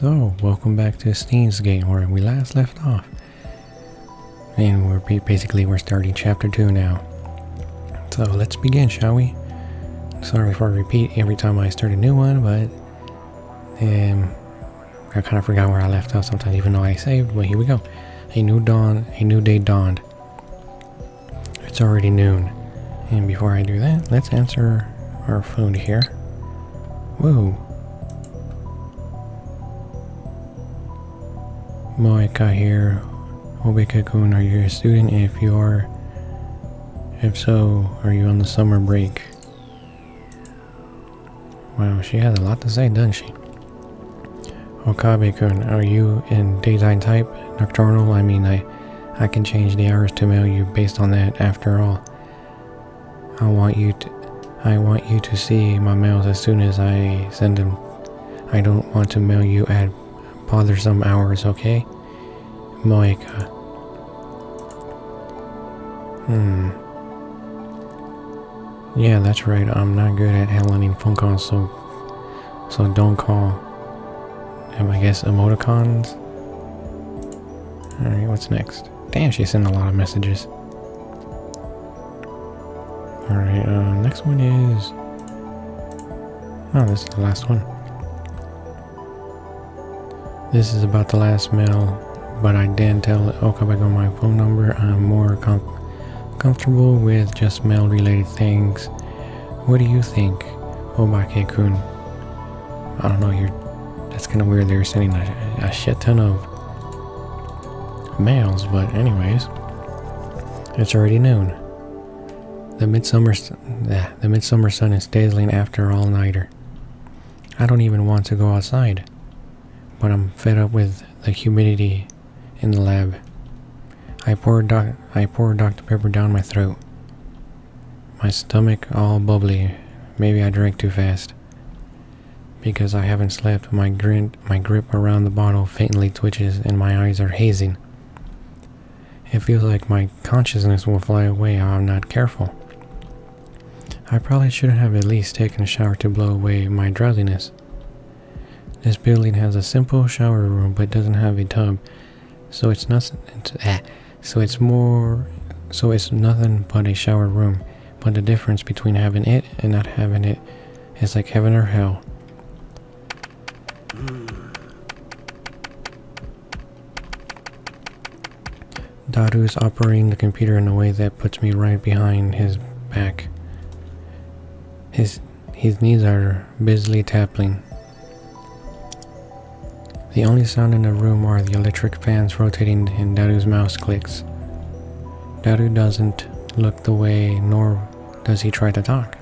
So, welcome back to Steins Gate, where we last left off. And we're starting chapter 2 now. So, let's begin, shall we? Sorry for I repeat every time I start a new one, but I kind of forgot where I left off sometimes, even though I saved, but here we go. A new day dawned. It's already noon. And before I do that, let's answer our phone here. Whoa. Moeka here. Obeka-kun, are you a student? If so, are you on the summer break? Wow, she has a lot to say, doesn't she? Okabe-kun, are you in daytime type? Nocturnal? I mean, I can change the hours to mail you based on that. After all, I want you to see my mails as soon as I send them. I don't want to mail you at bothersome hours, okay? Moeka. Yeah, that's right. I'm not good at handling phone calls, so don't call. I guess emoticons? Alright, what's next? Damn, she sent a lot of messages. Alright, next one is... Oh, this is the last one. This is about the last mail, but I didn't tell Okabe-kun my phone number. I'm more comfortable with just mail-related things. What do you think, Obake-kun? I don't know, that's kind of weird. They're sending a shit ton of mails, but anyways, it's already noon. The midsummer sun is dazzling after all-nighter. I don't even want to go outside, but I'm fed up with the humidity in the lab. I pour Dr. Pepper down my throat. My stomach all bubbly. Maybe I drank too fast. Because I haven't slept, my grip around the bottle faintly twitches and my eyes are hazing. It feels like my consciousness will fly away if I'm not careful. I probably should have at least taken a shower to blow away my drowsiness. This building has a simple shower room but doesn't have a tub, so it's nothing but a shower room. But the difference between having it and not having it is like heaven or hell. Daru is operating the computer in a way that puts me right behind his back. His knees are busily tapping. The only sound in the room are the electric fans rotating and Daru's mouse clicks. Daru doesn't look the way, nor does he try to talk.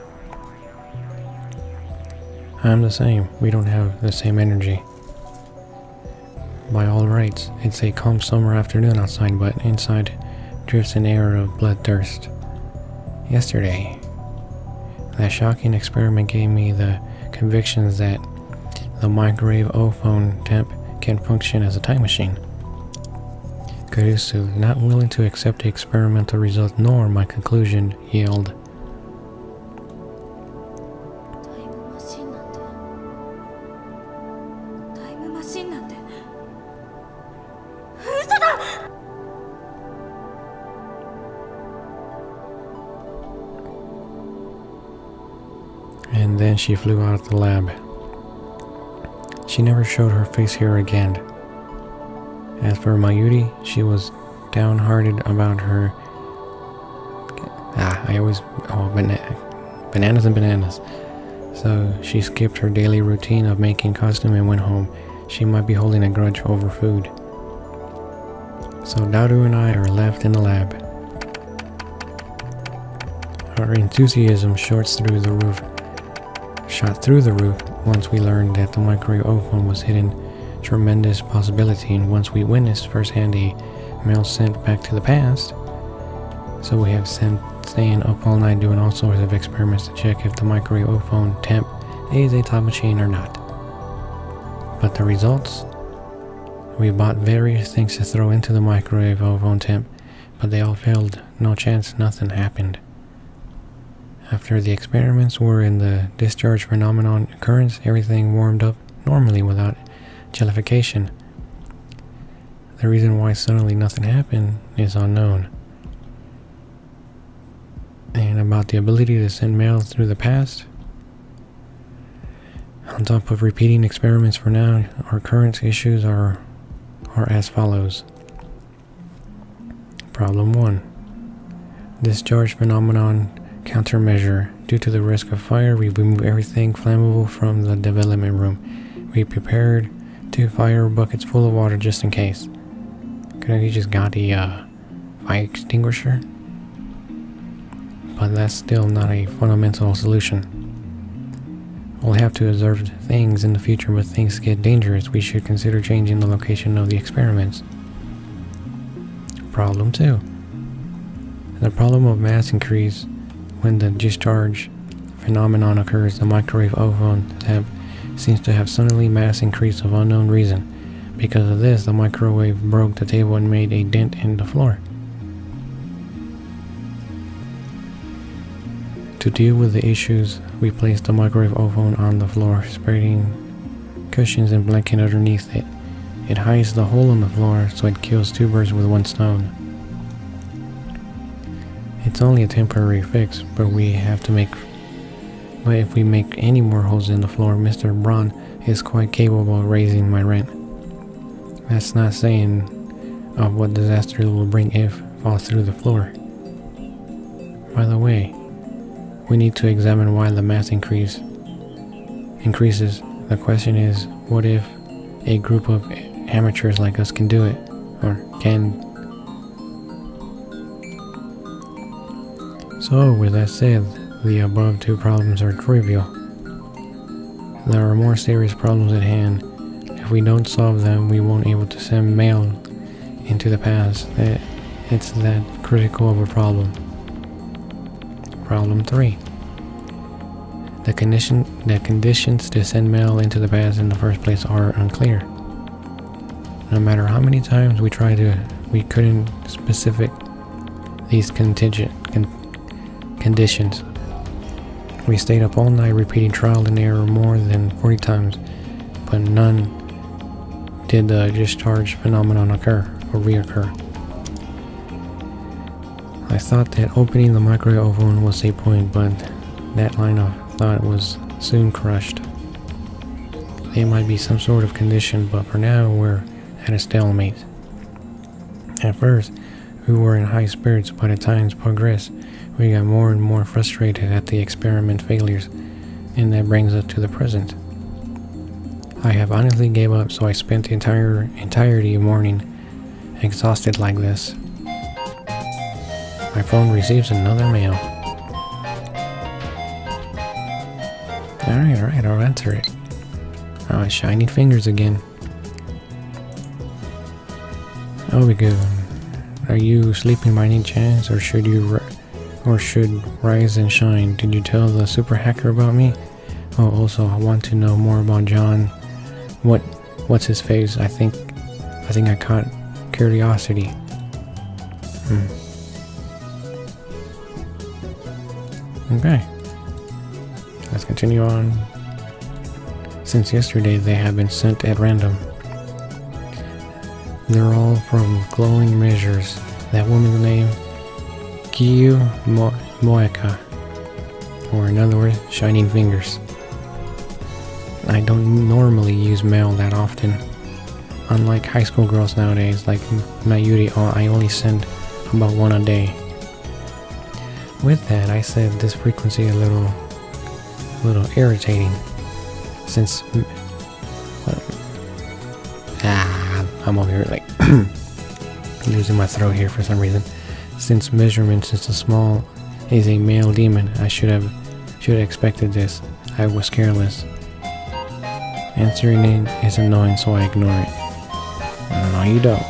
I'm the same. We don't have the same energy. By all rights, it's a calm summer afternoon outside, but inside drifts an air of bloodthirst. Yesterday, that shocking experiment gave me the convictions that the microwave ophone temp can function as a time machine. Kurusu, not willing to accept the experimental result nor my conclusion, yelled. And then she flew out of the lab. She never showed her face here again. As for Mayuri, she was downhearted about her... bananas and bananas. So she skipped her daily routine of making costume and went home. She might be holding a grudge over food. So Daru and I are left in the lab. Our enthusiasm shot through the roof once we learned that the microwave ophone was hidden tremendous possibility, and once we witnessed firsthand a mail sent back to the past. So we have staying up all night doing all sorts of experiments to check if the microwave ophone temp is a time machine or not. But the results? We bought various things to throw into the microwave ophone temp, but they all failed. No chance, nothing happened. After the experiments were in the discharge phenomenon occurrence, everything warmed up normally without jellification. The reason why suddenly nothing happened is unknown. And about the ability to send mail through the past, on top of repeating experiments for now, our current issues are as follows. Problem 1. Discharge phenomenon countermeasure. Due to the risk of fire, we remove everything flammable from the development room. We prepared 2 fire buckets full of water just in case. Couldn't he just got the fire extinguisher? But that's still not a fundamental solution. We'll have to observe things in the future, but things get dangerous. We should consider changing the location of the experiments. Problem 2. The problem of mass increase. When the discharge phenomenon occurs, the microwave oven seems to have suddenly mass increase of unknown reason. Because of this, the microwave broke the table and made a dent in the floor. To deal with the issues, we placed the microwave oven on the floor, spreading cushions and blanket underneath it. It hides the hole in the floor, so it kills 2 birds with 1 stone. It's only a temporary fix, but if we make any more holes in the floor, Mr. Braun is quite capable of raising my rent. That's not saying of what disaster it will bring if it falls through the floor. By the way, we need to examine why the mass increases. The question is, what if a group of amateurs like us can do it? Or can... So, with that said, the above 2 problems are trivial. There are more serious problems at hand. If we don't solve them, we won't be able to send mail into the past. It's that critical of a problem. Problem 3. The conditions to send mail into the past in the first place are unclear. No matter how many times we couldn't specify these conditions. We stayed up all night repeating trial and error more than 40 times, but none did the discharge phenomenon occur or reoccur. I thought that opening the microwave oven was a point, but that line of thought was soon crushed. There might be some sort of condition, but for now we're at a stalemate. At first, we were in high spirits, but as times progressed, we got more and more frustrated at the experiment failures, and that brings us to the present. I have honestly gave up, so I spent the entirety of morning exhausted like this. My phone receives another mail. Alright, I'll answer it. Oh, it's shining fingers again. Oh, we go. Are you sleeping by any chance, or should rise and shine? Did you tell the super hacker about me? Oh, also, I want to know more about John. What's his face? I think I caught curiosity. Okay. Let's continue on. Since yesterday, they have been sent at random. They're all from glowing measures. That woman's name, Chiyomaru, or in other words, shining fingers. I don't normally use mail that often. Unlike high school girls nowadays, like Mayuri, I only send about 1 a day. With that, I said this frequency a little irritating, since I'm over here like losing my throat here for some reason. Since measurements is a male demon, I should have expected this. I was careless. Answering it is annoying, so I ignore it. No, you don't.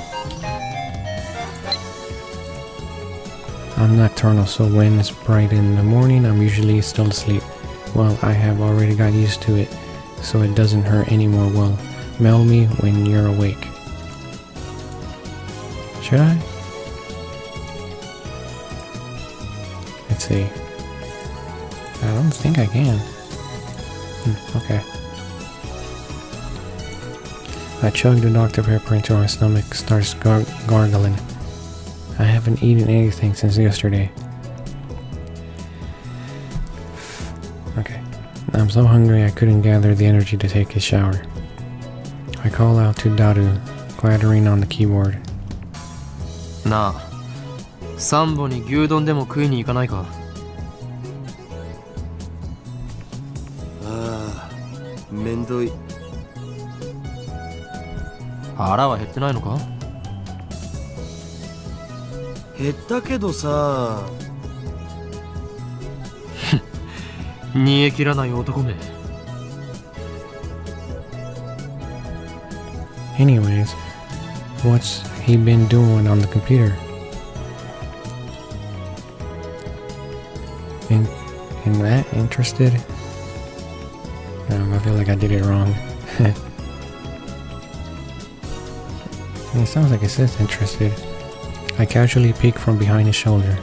I'm nocturnal, so when it's bright in the morning, I'm usually still asleep. Well, I have already got used to it, so it doesn't hurt anymore. Well, mail me when you're awake. Should I? Let's see. I don't think I can. Okay. I chugged the Dr. Pepper until my stomach starts gargling. I haven't eaten anything since yesterday. Okay. I'm so hungry I couldn't gather the energy to take a shower. I call out to Daru, clattering on the keyboard. なあ、サンボに牛丼でも食いに行かないか。ああ、めんどい。腹は減ってないのか？減ったけどさ。煮え切らない男め。Anyways, what's he been doing on the computer? In that interested? I feel like I did it wrong. It sounds like it says interested. I casually peek from behind his shoulder.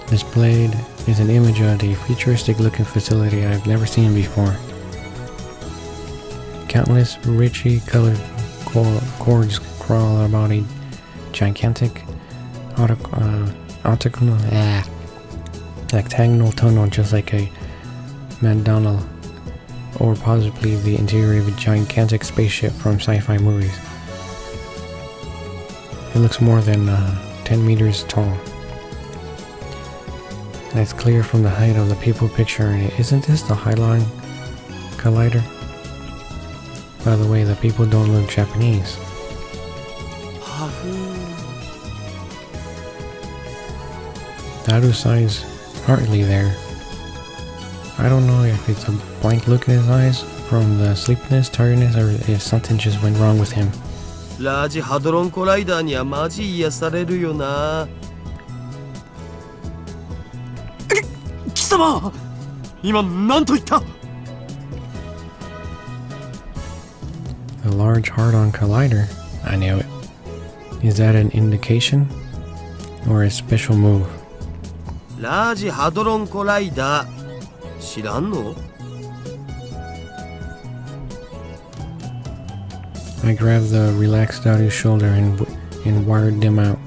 Displayed is an image of a futuristic-looking facility I've never seen before. Countless richly colored cords crawl about a gigantic octagonal tunnel, just like a mandala, or possibly the interior of a gigantic spaceship from sci-fi movies. It looks more than 10 meters tall. That's clear from the height of the people picturing it. Isn't this the Hadron Collider? By the way, the people don't look Japanese. Daru sighs heartily there. I don't know if it's a blank look in his eyes from the sleepiness, tiredness, or if something just went wrong with him. ラージハドロンコライダーにはマジ癒されるよな。貴様、今何と言った？ The large Hadron Collider? I knew it. Is that an indication? Or a special move? ラージハドロンコライダー。知らんの？ I grabbed the relaxed Daru's shoulder and wired them out.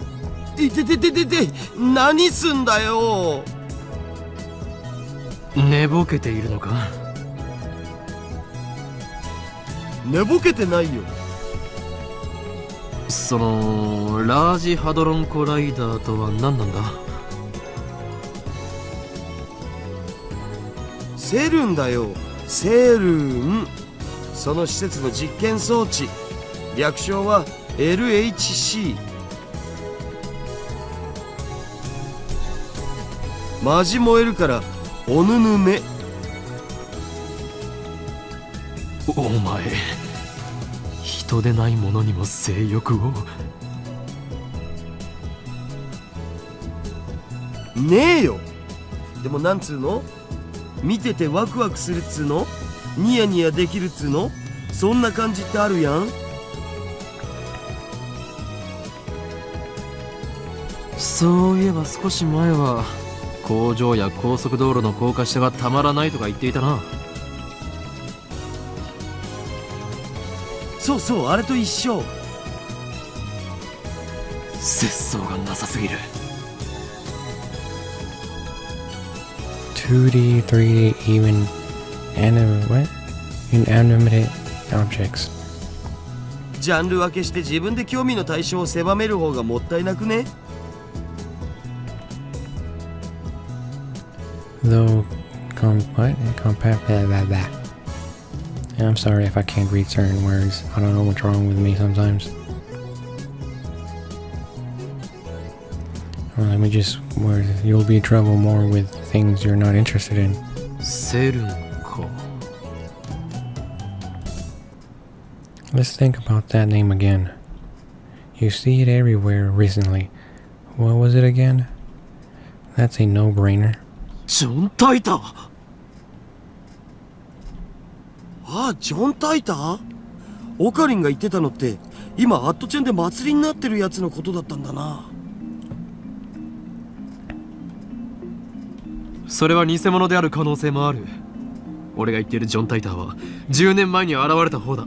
いててててて、何すんだよ。寝ぼけているのか？寝ぼけてないよ。そのラージハドロンコライダーとは何なんだ？セルンだよ、セルン。その施設の実験装置、略称は LHC。 マジ燃えるからおぬぬめ。お前、人でないものにも性欲を。ねえよ。でもなんつうの、見ててワクワクするっつうの、ニヤニヤできるっつうの、そんな感じってあるやん。そういえば少し前は工場や高速道路の高架下がたまらないとか言っていたな。そうそう、あれと一緒。節操がなさすぎる。 2D, 3D, even inanimate objects. ジャンル分けして自分で興味の対象を狭める方がもったいなくね？ Though, I'm sorry if I can't read certain words. I don't know what's wrong with me sometimes. Well, let me just word. You'll be in trouble more with things you're not interested in. セルンか。 Let's think about that name again. You see it everywhere recently. What was it again? That's a no-brainer. ジョン・タイター。ああ、ジョン・タイター？オカリンが言ってたのって今アットチェンで祭りになってるやつのことだったんだな。それは偽物である可能性もある。俺が言っているジョン・タイターは10年前に現れた方だ。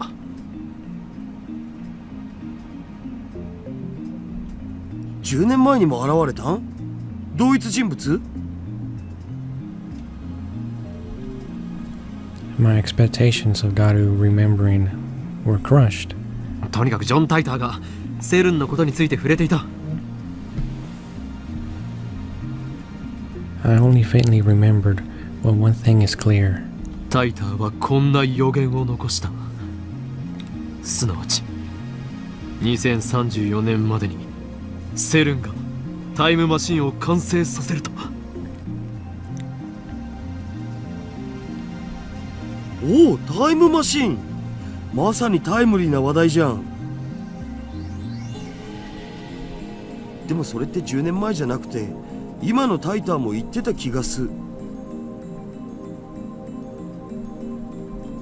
10年前にも現れたん？同一人物？ My expectations of Daru remembering were crushed. とにかくジョン・タイターがセルンのことについて触れていた。 I only faintly remembered, but one thing is clear. タイターはこんな予言を残した。すなわち2034年までにセルンがタイムマシンを完成させると。おお、タイムマシン。まさにタイムリーな話題じゃん。でもそれって10年前じゃなくて今のタイターも言ってた気がする。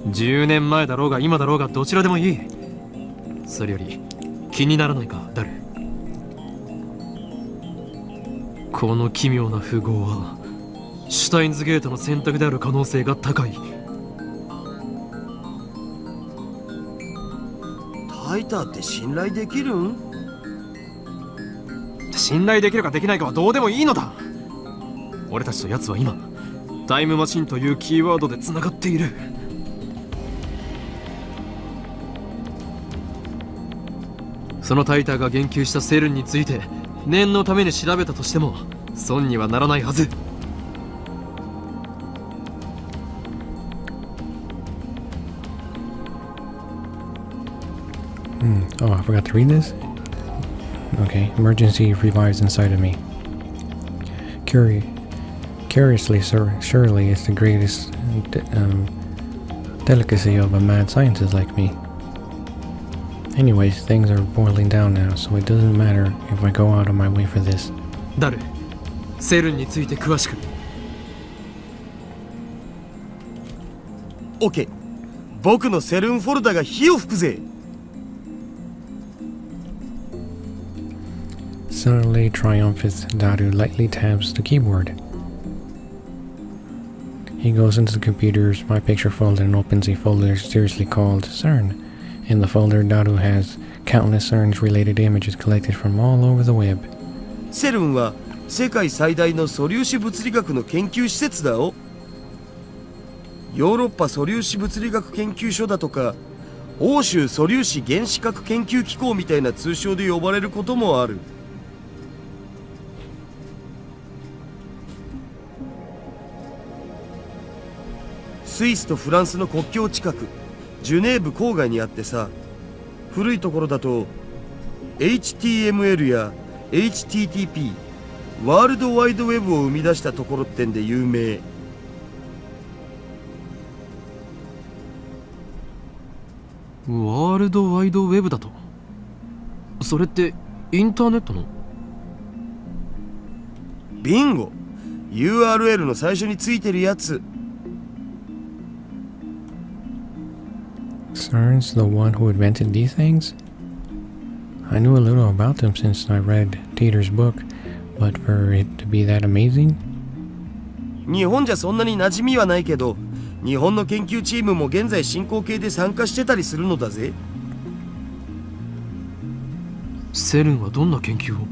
10年前だろうが今だろうがどちらでもいい。それより気にならないか、ダル。この奇妙な符号はシュタインズゲートの選択である可能性が高い。タイターって信頼できるん？信頼できるかできないかはどうでもいいのだ。俺たちと奴は今タイムマシンというキーワードでつながっている。そのタイターが言及したセルンについて念のために調べたとしても損にはならないはず。Oh, I forgot to read this? Okay, emergency revives inside of me. Curiously, surely it's the greatest delicacy of a mad scientist like me. Anyways, things are boiling down now, so it doesn't matter if I go out of my way for this. ダル、セルンについて詳しく。OK、僕のセルンフォルダが火を吹くぜ。Suddenly triumphant, Daru lightly taps the keyboard. He goes into the computer's My Picture folder and opens a folder seriously called CERN. In the folder, Daru has countless CERN-related images collected from all over the web. セルンは世界最大の素粒子物理学の研究施設だよ。ヨーロッパ素粒子物理学研究所だとか、欧州素粒子原子核研究機構みたいな通称で呼ばれることもある。スイスとフランスの国境近く、ジュネーブ郊外にあってさ、古いところだと HTML や HTTP ワールドワイドウェブを生み出したところってんで有名。ワールドワイドウェブだと？それってインターネットの？ビンゴ！ URL の最初についてるやつ。CERN's the one who invented these things? I knew a little about them since I read Dieter's book, but for it to be that amazing? 日本じゃそんなに馴染みはないけど、日本の研究チームも現在進行形で参加してたりするのだぜ。セルンはどんな研究を？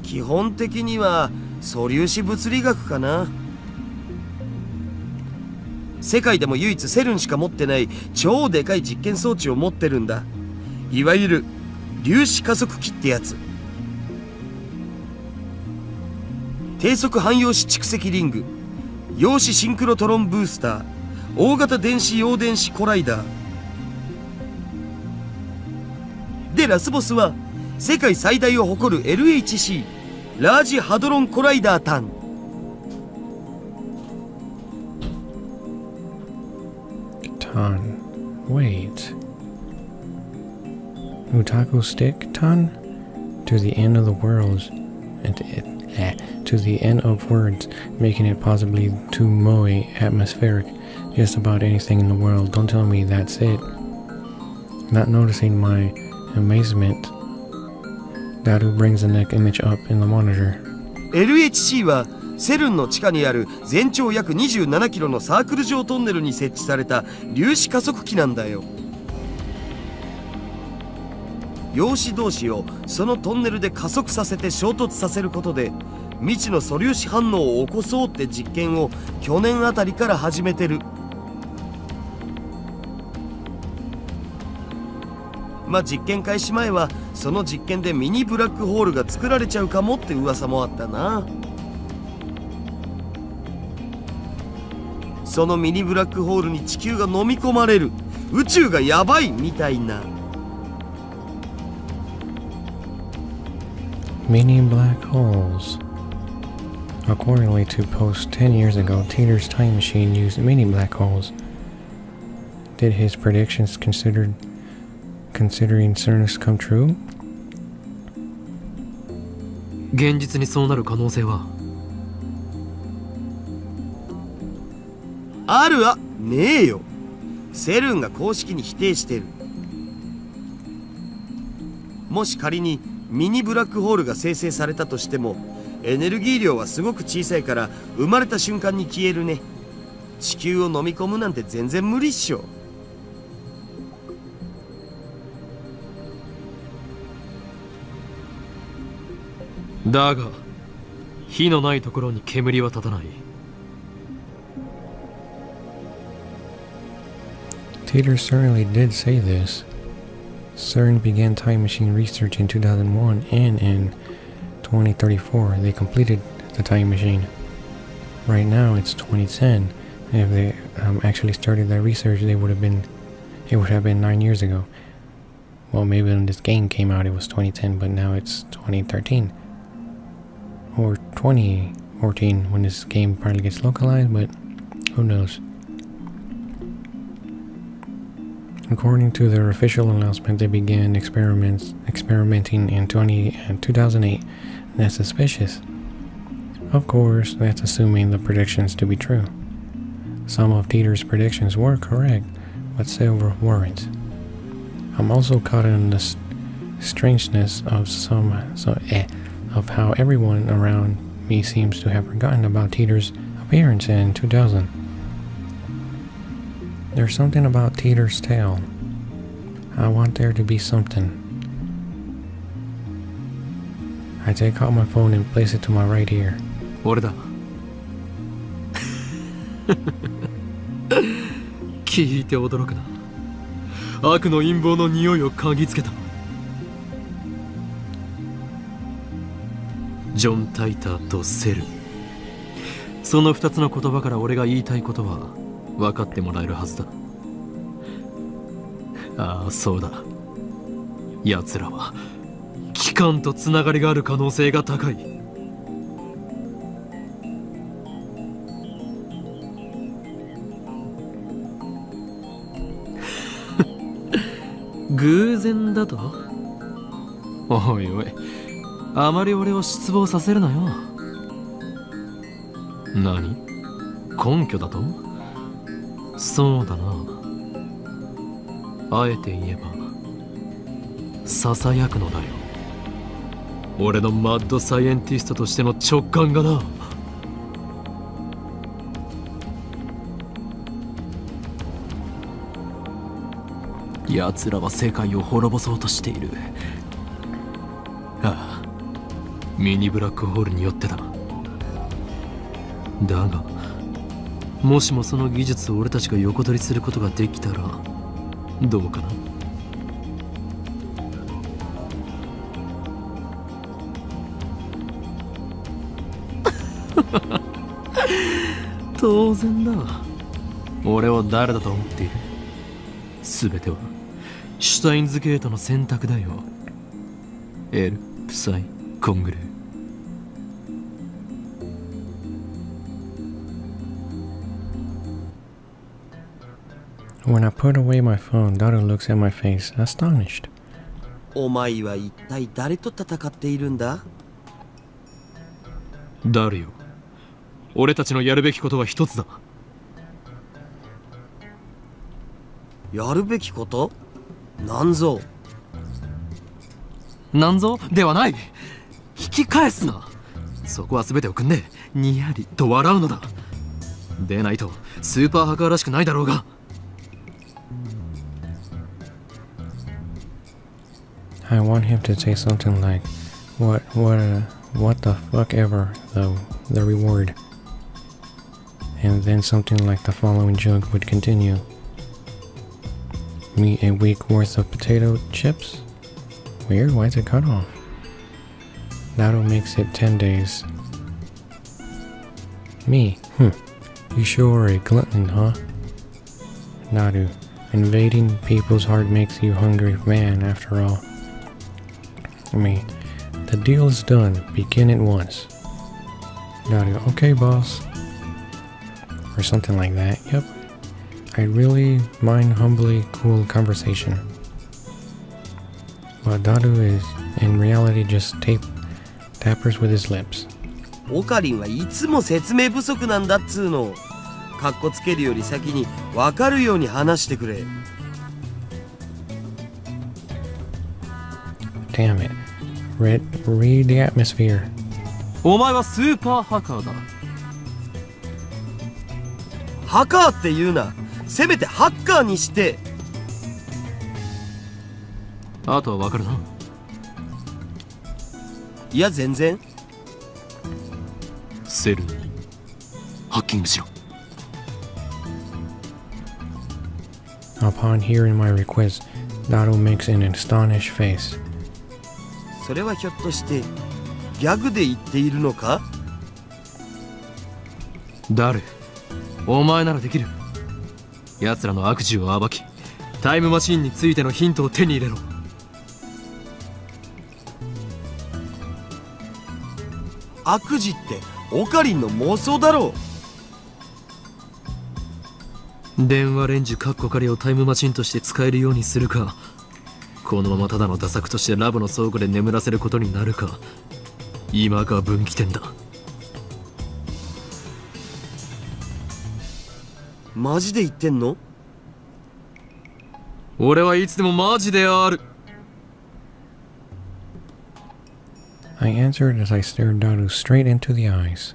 基本的には素粒子物理学かな。世界でも唯一セルンしか持ってない超でかい実験装置を持ってるんだ。いわゆる粒子加速器ってやつ。低速汎用子蓄積リング、陽子シンクロトロンブースター、大型電子陽電子コライダーで、ラスボスは世界最大を誇る LHC ラージハドロンコライダータン。Ton. Wait. Utaku stick ton? To the end of the worlds. To the end of words, making it possibly too moe atmospheric. Just about anything in the world. Don't tell me that's it. Not noticing my amazement, Daru brings the neck image up in the monitor. LHC はセルンの地下にある全長約27キロのサークル状トンネルに設置された粒子加速器なんだよ。陽子同士をそのトンネルで加速させて衝突させることで未知の素粒子反応を起こそうって実験を去年あたりから始めてる。まあ実験開始前はその実験でミニブラックホールが作られちゃうかもって噂もあったな。そのミニブラックホールに地球が飲み込まれる、宇宙がやばいみたいな。Mini black holes. Accordingly to post 10 years ago, Teeter's time machine used mini black holes. Did his predictions considering CERN's come true? 現実にそうなる可能性はあるわねえよ。セルンが公式に否定してる。もし仮にミニブラックホールが生成されたとしてもエネルギー量はすごく小さいから生まれた瞬間に消えるね。地球を飲み込むなんて全然無理っしょ。だが火のないところに煙は立たない。Teeter certainly did say this. CERN began time machine research in 2001 and in 2034 they completed the time machine. Right now it's 2010. If they actually started that research, it would have been 9 years ago. Well, maybe when this game came out it was 2010, but now it's 2013. Or 2014 when this game probably gets localized, but who knows. According to their official announcement, they began experimenting in 2008. That's suspicious. Of course, that's assuming the predictions to be true. Some of Teeter's predictions were correct, but several weren't. I'm also caught in the strangeness of how everyone around me seems to have forgotten about Teeter's appearance in 2000. There's something about Teeter's tale. I want there to be something. I take out my phone and place it to my right ear. 俺だ聞いて驚くな。悪の陰謀の匂いを嗅ぎつけた。ジョン・タイターとセル、その2つの言葉から俺が言いたいことは分かってもらえるはずだ。ああ、そうだ。奴らは機関とつながりがある可能性が高い。偶然だと？おいおい、あまり俺を失望させるなよ。何？根拠だと？そうだな。あえて言えばささやくのだよ。俺のマッドサイエンティストとしての直感がな。奴らは世界を滅ぼそうとしている。ああ、ミニブラックホールによってだ。だがもしもその技術を俺たちが横取りすることができたらどうかな。当然だ。俺を誰だと思っている。全てはシュタインズゲートの選択だよ。エル・プサイ・コングル。When I put away my phone, Daru looks at my face, astonished. お前は一体誰と戦っているんだ？ダルよ、俺たちのやるべきことは一つだ。やるべきこと？なんぞ。なんぞではない。引き返すな。そこは全てを汲んでにやりと笑うのだ。でないとスーパーハカーらしくないだろうが。I want him to say something like, what the fuck ever, though, the reward. And then something like the following joke would continue. Me a week worth of potato chips? Weird, why is it cut off? That'll makes it 10 days. Me, you sure are a glutton, huh? Daru, invading people's heart makes you hungry man after all. Me, the deal is done, begin at once. Daru, okay boss. Or something like that, yep. I really mind humbly cool conversation. But Daru is in reality just tappers with his lips. オカリンはいつも説明不足なんだっつーの。かっこつけるより先に分かるように話してくれ。Damn it. Read the atmosphere. お前はスーパーハカーだ。ハカーって言うな。せめてハッカーにして。あとは分かるな。いや全然。セルにハッキングしろ。Upon hearing my request, Daru makes an astonished face. それはひょっとしてギャグで言っているのか？ダル、お前ならできる。奴らの悪事を暴き、タイムマシンについてのヒントを手に入れろ。悪事ってオカリンの妄想だろう。電話レンジカッコ仮をタイムマシンとして使えるようにするか、このままただの打作としてラボの倉庫で眠らせることになるか、今が分岐点だ。マジで言ってんの？俺はいつでもマジである。I answered as I stared Daru straight into the eyes.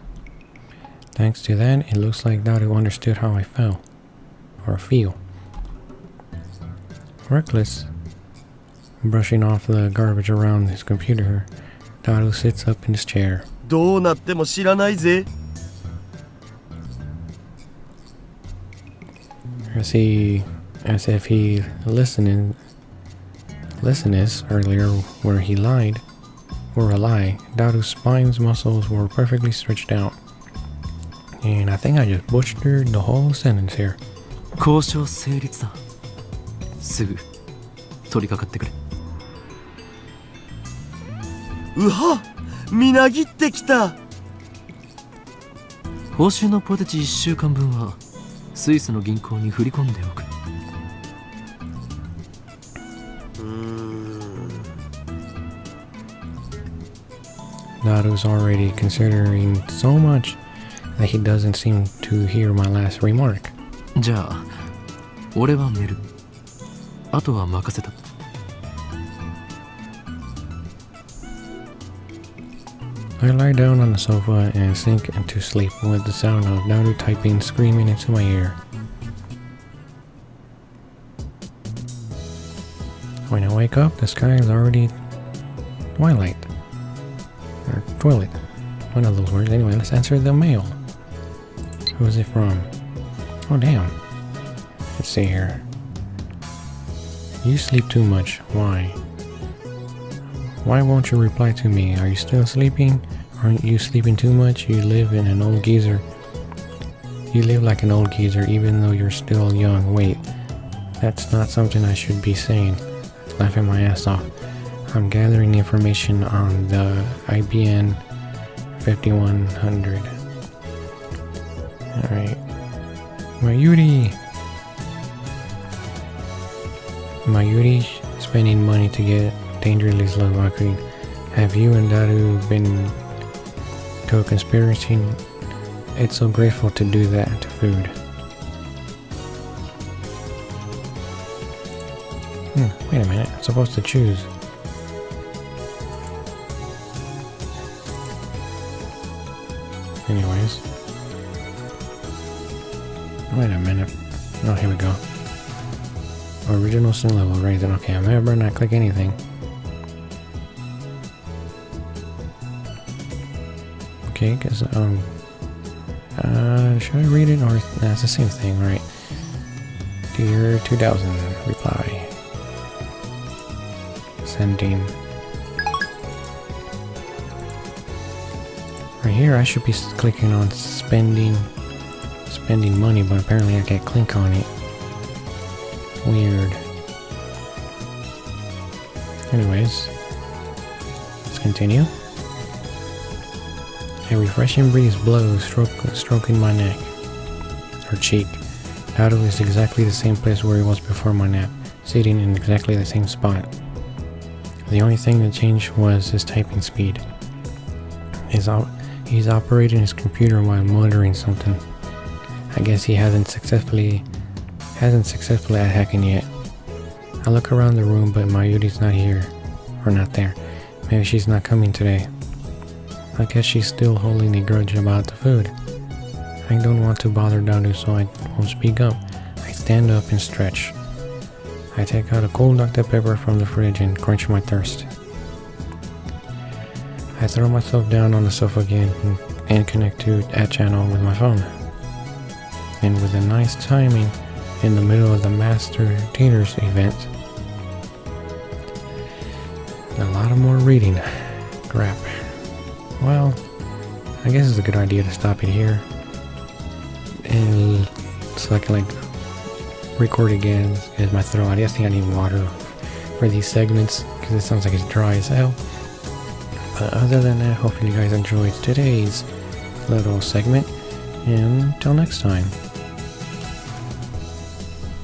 Thanks to that, it looks like Daru understood how I felt. Or feel. Reckless. Brushing off the garbage around his computer, Daru sits up in his chair. どうなっても知らないぜ。As if he listened earlier where he lied, or a lie, Daru's spine's muscles were perfectly stretched out. And I think I just butchered the whole sentence here. 交渉成立だ。すぐ取り掛かってくれ。うはっ、みなぎってきた。報酬のポテチ1週間分はスイスの銀行に振り込んでおく。Daru's already considering so much that he doesn't seem to hear my last remark. じゃあ俺は寝る。あとは任せた。I lie down on the sofa and sink into sleep with the sound of Daru typing screaming into my ear. When I wake up, the sky is already twilight. Or toilet. One of those words. Anyway, let's answer the mail. Who is it from? Oh, damn. Let's see here. You sleep too much. Why? Why won't you reply to me? Are you still sleeping? Aren't you sleeping too much? You live in an old geezer. You live like an old geezer even though you're still young. Wait, that's not something I should be saying. Laughing my ass off. I'm gathering information on the IBN 5100. Alright. Mayuri spending money to get dangerously slow Akuri. Have you and Daru been co-conspirating? It's so grateful to do that to food. Wait a minute, I'm supposed to choose. Anyways. Wait a minute. Oh, here we go. Original sin level raised. Okay, I'm never not click anything. Okay, because, should I read it, or, nah, it's the same thing, right? Dear 2000, reply. Sending. Right here, I should be clicking on spending money, but apparently I can't click on it. Weird. Anyways, let's continue. A refreshing breeze blows, stroking my neck, or cheek. Daru is exactly the same place where he was before my nap, sitting in exactly the same spot. The only thing that changed was his typing speed. He's operating his computer while muttering something. I guess he hasn't successfully at hacking yet. I look around the room, but Mayuri's not here, or not there. Maybe she's not coming today. I guess she's still holding a grudge about the food. I don't want to bother Daru, so I won't speak up. I stand up and stretch. I take out a cold Dr. Pepper from the fridge and quench my thirst. I throw myself down on the sofa again and connect to a channel with my phone. And with a nice timing, in the middle of the Master Teachers event, a lot of more reading. Crap. Well, I guess it's a good idea to stop it here. And so I can record again as my throat. I just think I need water for these segments because it sounds like it's dry as hell. But other than that, hopefully you guys enjoyed today's little segment. And until next time.